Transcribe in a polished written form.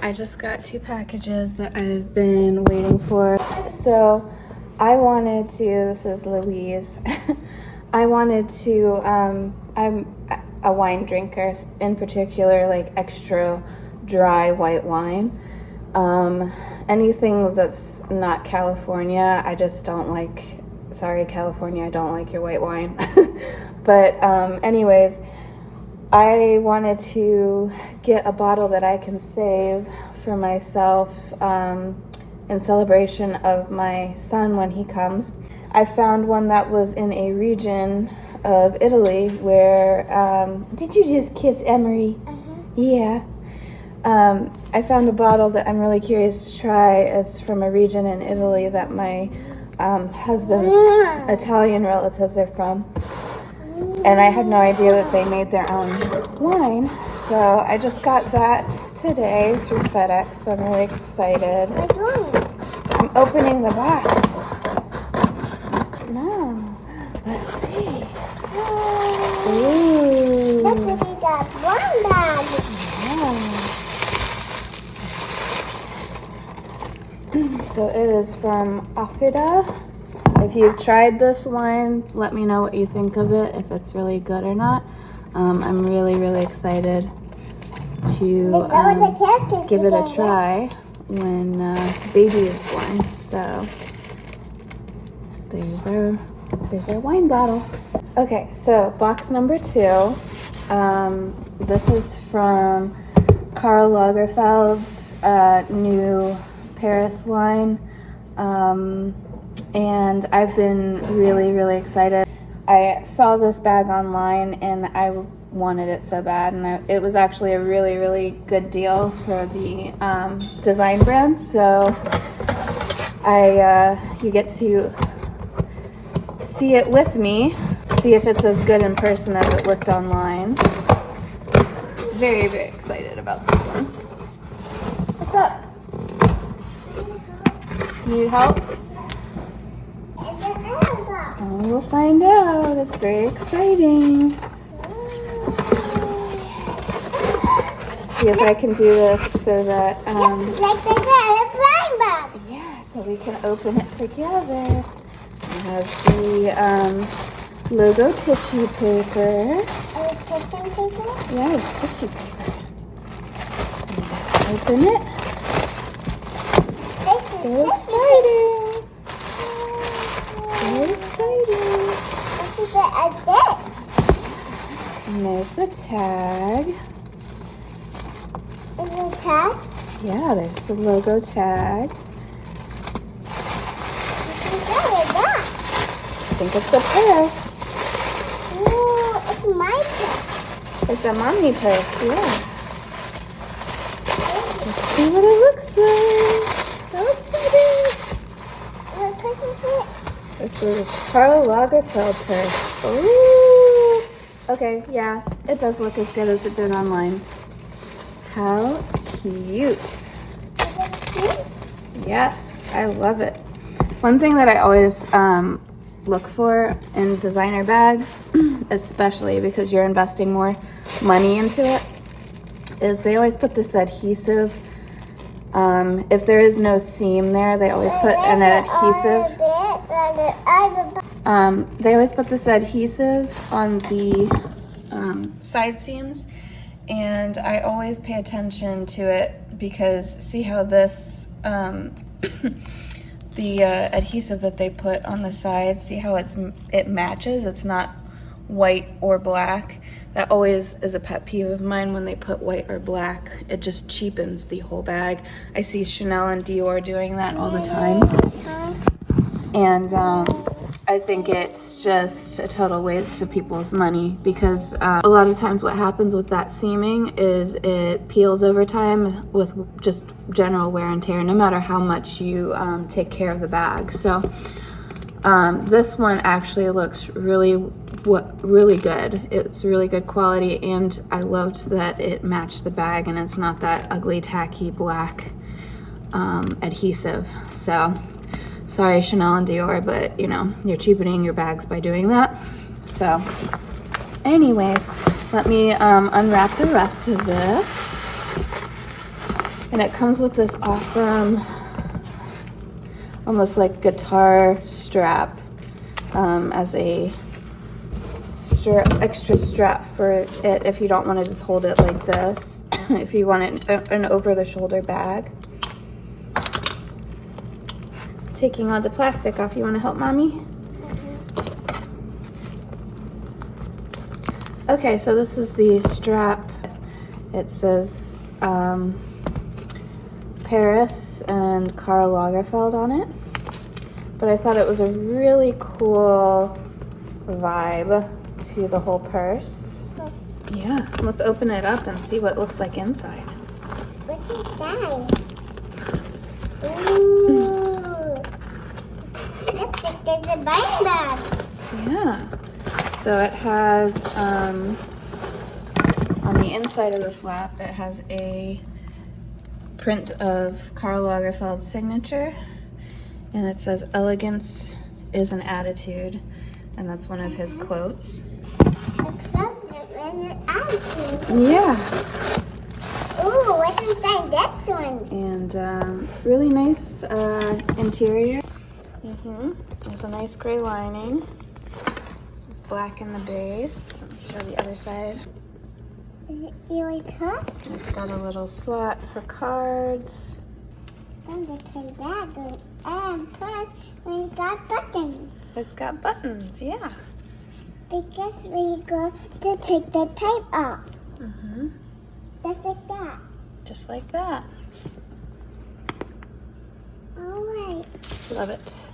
I just got 2 packages that I've been waiting for. So I wanted to, this is Louise, I wanted to, I'm a wine drinker, in particular like extra dry white wine. Anything that's not California, I just don't like. Sorry, California, I don't like your white wine. But anyways, I wanted to get a bottle that I can save for myself in celebration of my son when he comes. I found one that was in a region of Italy where, did you just kiss Emery? Yeah. I found a bottle that I'm really curious to try. It's from a region in Italy that my husband's Italian relatives are from. And I had no idea that they made their own wine. So I just got that today through FedEx, so I'm really excited. I'm opening the box. No. Let's see. Ooh. Look, we got one bag. Yeah. So it is from Affida. If you've tried this wine, let me know what you think of it, if it's really good or not. I'm really, really excited to give it a try when baby is born. So there's our wine bottle. Okay, so box number 2. This is from Karl Lagerfeld's new Paris line. And I've been really, really excited. I saw this bag online and I wanted it so bad, and it was actually a really, really good deal for the design brand. So you get to see it with me, see if it's as good in person as it looked online. Very, very excited about this one. What's up? Need help? Oh, we'll find out. It's very exciting. See if I can do this so that Like the flying bag. yeah, so we can open it together. It has the logo tissue paper. Tissue paper? Yeah, it's tissue paper. Open it. This is So tissue exciting. So exciting. This is like this. And there's the tag. Is it tag? Yeah, there's the logo tag. I think it's a purse. Ooh, it's my purse. It's a mommy purse, yeah. Let's see what it looks like. So exciting. What purse is it? This is Karl Lagerfeld purse. Ooh. Okay, yeah, it does look as good as it did online. How cute. Is it cute? Yes, I love it. One thing that I always look for in designer bags, especially because you're investing more money into it, is they always put this adhesive. If there is no seam there, they always put an adhesive. They always put this adhesive on the side seams, and I always pay attention to it because see how this the adhesive that they put on the sides, see how it matches? It's not white or black. That always is a pet peeve of mine when they put white or black. It just cheapens the whole bag. I see Chanel and Dior doing that all the time. And I think it's just a total waste of people's money because a lot of times what happens with that seaming is it peels over time with just general wear and tear, no matter how much you take care of the bag. So this one actually looks really good. It's really good quality, and I loved that it matched the bag and it's not that ugly tacky black adhesive. So sorry, Chanel and Dior, but you know, you're cheapening your bags by doing that. So anyways, let me unwrap the rest of this. And it comes with this awesome, almost like guitar strap as a extra strap for it if you don't want to just hold it like this. If you want it an over-the-shoulder bag. Taking all the plastic off. You want to help Mommy? Okay, so this is the strap. It says Paris and Karl Lagerfeld on it. But I thought it was a really cool vibe to the whole purse. Yeah, let's open it up and see what it looks like inside. What's inside? Ooh. Looks like there's a buying bag. Yeah. So it has, on the inside of the flap, it has a print of Karl Lagerfeld's signature. And it says, "Elegance is an attitude." And that's one of his quotes. A closet and an attitude. Yeah. Ooh, what's inside this one? And really nice interior. There's a nice gray lining. It's black in the base. Let me show the other side. Is it your purse? It's got a little slot for cards. Then the bag and purse when you got buttons. It's got buttons, yeah. Because when you go to take the tape off. Mm-hmm. Just like that. Just like that. All right. Love it.